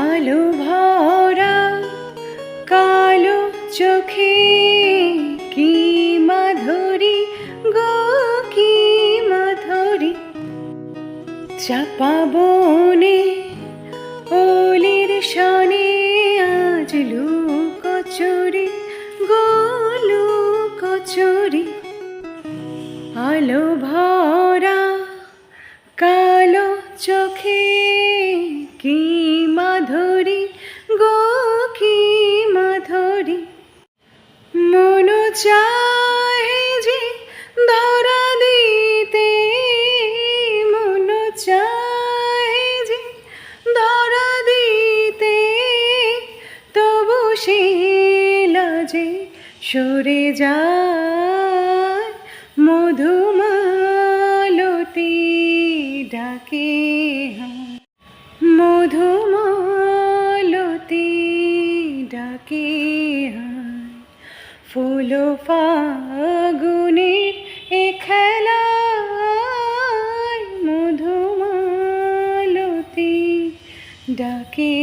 আলো ভরা কালো চোখে কি মাধুরী গো কি মাধুরী, চাপা বনে ওলির শনে আজ লুকোচুরি গো লুকোচুরি। আলো ভরা কালো চোখে কি মাধুরী গো কি মাধুরী, মন চাহে যে ধরা দিতে, মন চাহে যে ধরা দিতে, তবু সে লাজে সরে যায়। মধুমালতী ডাকে মধুমালতী ডাকে ফুল ফাগুনের এ খেলায় মধুমালতী ডাকে।